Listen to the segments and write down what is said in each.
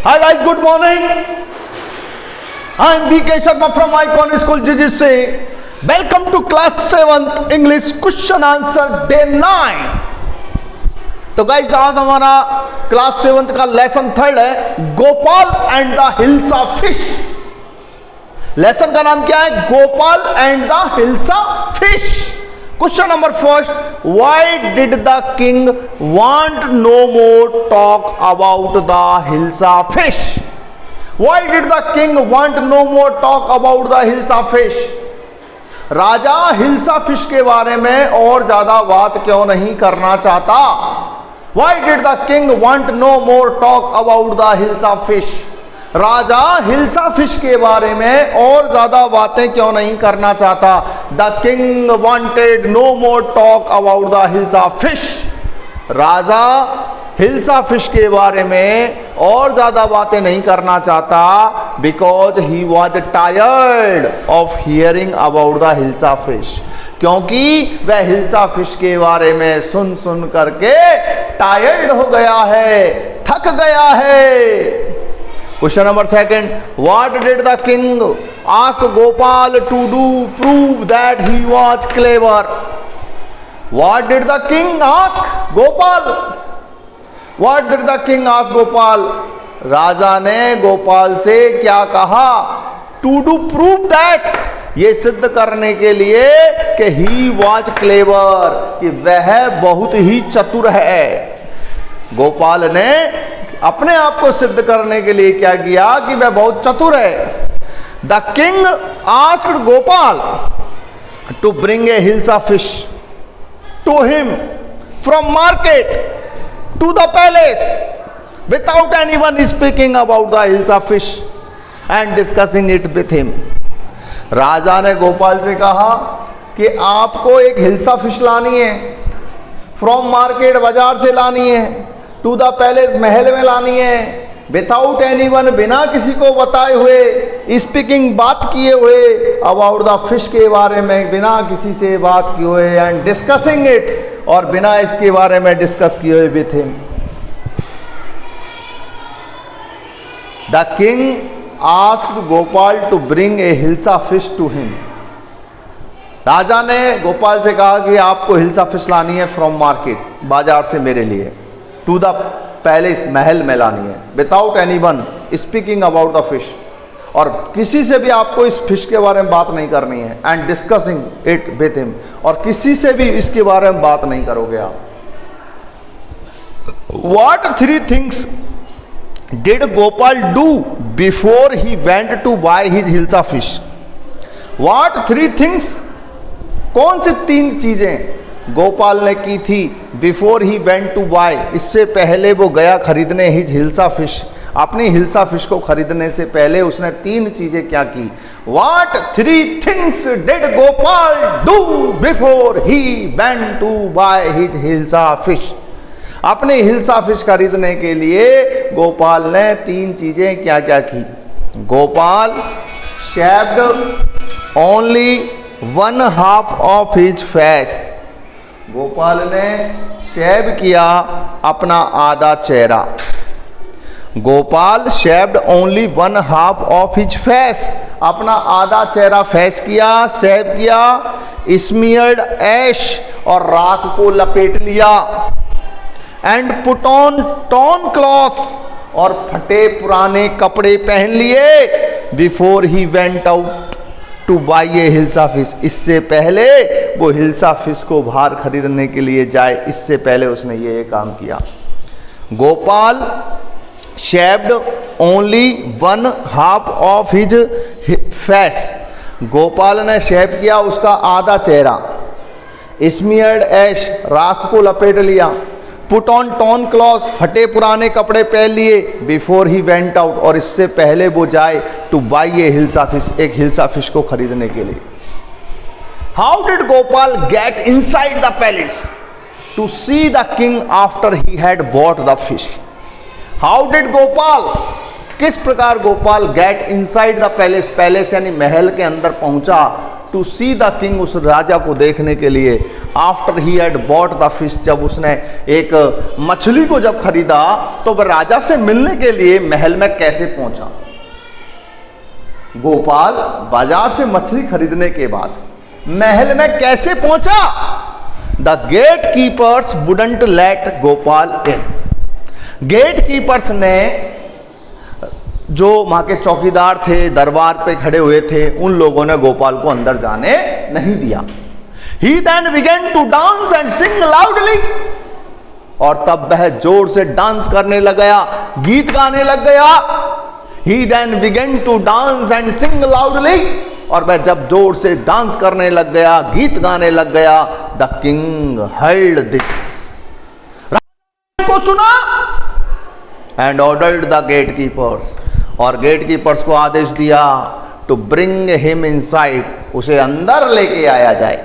Hi guys, good morning. I am B.K. Sharma from Icon School GGC. Welcome to class 7th English question answer day 9. तो guys आज हमारा class 7th का lesson 3 है Gopal and the hilsa fish. Lesson का नाम क्या है? Gopal and the hilsa fish. Question number first, why did the king want no more talk about the hilsa fish? Why did the king want no more talk about the hilsa fish? राजा hilsa fish के बारे में और ज्यादा बात क्यों नहीं करना चाहता? Why did the king want no more talk about the hilsa fish? राजा हिल्सा फिश के बारे में और ज्यादा बातें क्यों नहीं करना चाहता? The king wanted no more talk about the hilsa fish. राजा हिल्सा फिश के बारे में और ज्यादा बातें नहीं करना चाहता because he was tired of hearing about the hilsa fish, क्योंकि वह हिल्सा फिश के बारे में सुन सुन करके टायर्ड हो गया है, थक गया है। Question number second, what did the king ask Gopal to do prove that he was clever? What did the king ask Gopal? What did the king ask Gopal? राजा ने गोपाल से क्या कहा? टू डू प्रूव दैट, ये सिद्ध करने के लिए कि ही वाज क्लेवर, कि वह बहुत ही चतुर है। गोपाल ने अपने आप को सिद्ध करने के लिए क्या किया कि वह बहुत चतुर है। The king asked Gopal to bring a hilsa fish to him from market to the palace without anyone speaking about the hilsa fish and discussing it with him. राजा ने गोपाल से कहा कि आपको एक हिल्सा फिश लानी है, फ्रॉम मार्केट बाजार से लानी है, टू द पैलेस महल में लानी है, विदाउट एनीवन बिना किसी को बताए हुए, स्पीकिंग बात किए हुए अबाउट द फिश के बारे में, बिना किसी से बात किए हुए, एंड डिस्कसिंग इट, और बिना इसके बारे में डिस्कस किए हुए with him. The king asked Gopal to bring a hilsa fish to him. राजा ने गोपाल से कहा कि आपको हिल्सा फिश लानी है फ्रॉम मार्केट, बाजार से मेरे लिए, टू द पैलेस महल में लानी है, without anyone speaking about the fish, और किसी से भी आपको इस फिश के बारे में बात नहीं करनी है, and discussing it with him, और किसी से भी इसके बारे में बात नहीं करोगे आप। What 3 things did Gopal do before he went to buy his hilsa fish? What 3 things, कौन सी 3 चीजें गोपाल ने की थी before he went to buy, इससे पहले वो गया खरीदने हिज हिल्सा फिश, अपनी हिल्सा फिश को खरीदने से पहले उसने 3 चीजें क्या की? What 3 things did Gopal do before he went to buy his hilsa fish? अपने हिल्सा फिश खरीदने के लिए गोपाल ने 3 चीजें क्या क्या की? Gopal shaved only 1/2 of his face. Gopal ने शेव किया अपना आधा चेहरा। Gopal shaved only 1/2 of his face, अपना आधा चेहरा फेस किया, शेव किया। स्मीयर्ड ऐश, और राख को लपेट लिया। And put on torn cloth, और फटे पुराने कपड़े पहन लिए। Before he went out to buy a hilsa fish, इससे पहले वो हिल्सा फिश को बाहर खरीदने के लिए जाए, इससे पहले उसने ये काम किया। Gopal shaved only 1/2 of his face, Gopal ने शेव किया उसका आधा चेहरा। स्मीयर्ड ऐश, राख को लपेट लिया। पुट ऑन टॉर्न क्लॉथ, फटे पुराने कपड़े पहन लिए। बिफोर ही वेंट आउट, और इससे पहले वो जाए to buy a hilsa fish, एक हिल्सा फिश को खरीदने के लिए। How did Gopal get inside the palace to see the king after he had bought the fish? How did Gopal, किस प्रकार Gopal get inside the palace, palace यानी महल के अंदर पहुंचा, टू सी द किंग, उस राजा को देखने के लिए। After he had bought the fish, जब उसने एक मछली को जब खरीदा तो वह राजा से मिलने के लिए महल में कैसे पहुंचा। गोपाल बाजार से मछली खरीदने के बाद महल में कैसे पहुंचा। The gate keepers wouldn't let Gopal in, gate keepers ने, जो वहां के चौकीदार थे, दरबार पे खड़े हुए थे, उन लोगों ने गोपाल को अंदर जाने नहीं दिया। He then began to dance and sing loudly, और तब वह जोर से डांस करने लग गया, गीत गाने लग गया। He then began to dance and sing loudly, और वह जब जोर से डांस करने लग गया, गीत गाने लग गया। The king heard this, राजा को सुना, and ordered the gatekeepers, और गेटकीपर्स को आदेश दिया टू ब्रिंग हिम इनसाइड, उसे अंदर लेके आया जाए।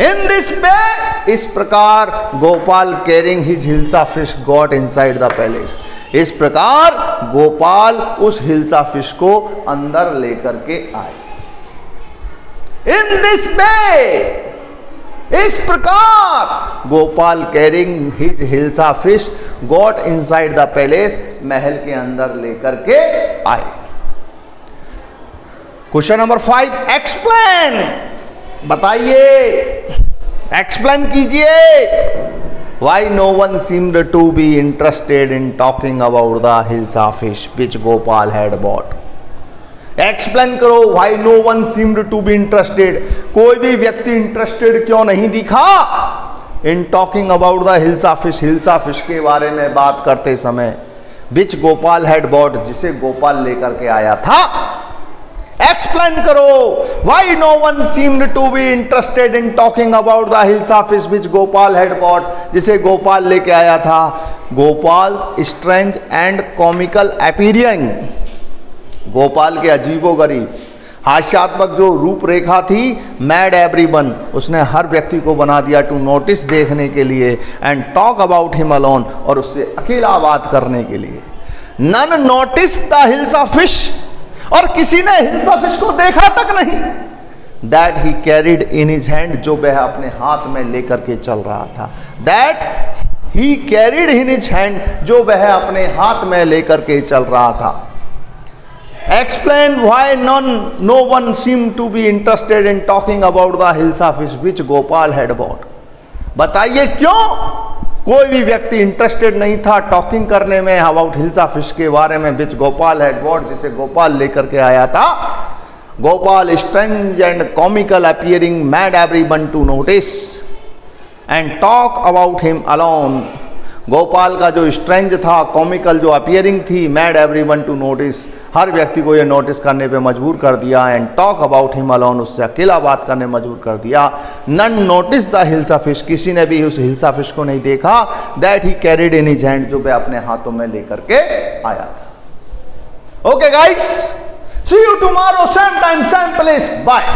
इन दिस वे, इस प्रकार Gopal carrying his hilsa fish got inside the palace, इस प्रकार गोपाल उस हिल्सा फिश को अंदर लेकर के आए। इन दिस वे, इस प्रकार Gopal carrying his hilsa fish got inside the palace, महल के अंदर लेकर के आए। क्वेश्चन नंबर 5, एक्सप्लेन, बताइए, एक्सप्लेन कीजिए। Why no one seemed to be interested in talking about the hilsa fish which Gopal had bought. Explain करो, why no one seemed to be interested, कोई भी व्यक्ति इंटरेस्टेड क्यों नहीं दिखा in talking about the hilsa fish, hilsa fish के बारे में बात करते समय, विच गोपाल हैड बॉट, जिसे गोपाल लेकर के आया था। एक्सप्लेन करो, why no one seemed to be interested in talking about the hilsa fish which Gopal had bought, जिसे गोपाल लेके आया था। Gopal strange and comical appearing, Gopal के अजीबोगरीब हास्यात्मक जो रूपरेखा थी, मैड एवरीवन, उसने हर व्यक्ति को बना दिया टू नोटिस, देखने के लिए, and talk about him alone, और उससे अकेला बात करने के लिए। None notice the hilsa fish, और किसी ने हिल्सा फिश को देखा तक नहीं। That he carried in his hand, जो वह अपने हाथ में लेकर के चल रहा था। That he carried in his hand, जो वह अपने हाथ में लेकर के चल रहा था। Explain why no one seemed to be interested in talking about the hilsa fish which Gopal had bought. बताइए क्यों कोई भी व्यक्ति इंटरेस्टेड नहीं था टॉकिंग करने में अबाउट हिल्सा फिश के बारे में, विच गोपाल हैड बॉट, जिसे गोपाल लेकर के आया था। Gopal strange and comical appearing made everyone to notice and talk about him alone, Gopal का जो स्ट्रेंज था, कॉमिकल जो अपीयरिंग थी, मैड एवरीवन टू नोटिस, हर व्यक्ति को ये नोटिस करने पे मजबूर कर दिया। And talk about him alone, उससे अकेला बात करने मजबूर कर दिया। None notice the hilsa fish, किसी ने भी उस हिल्सा फिश को नहीं देखा। That he carried in his hand, जो वह अपने हाथों में लेकर के आया था। Okay guys, see you tomorrow same time same place, bye.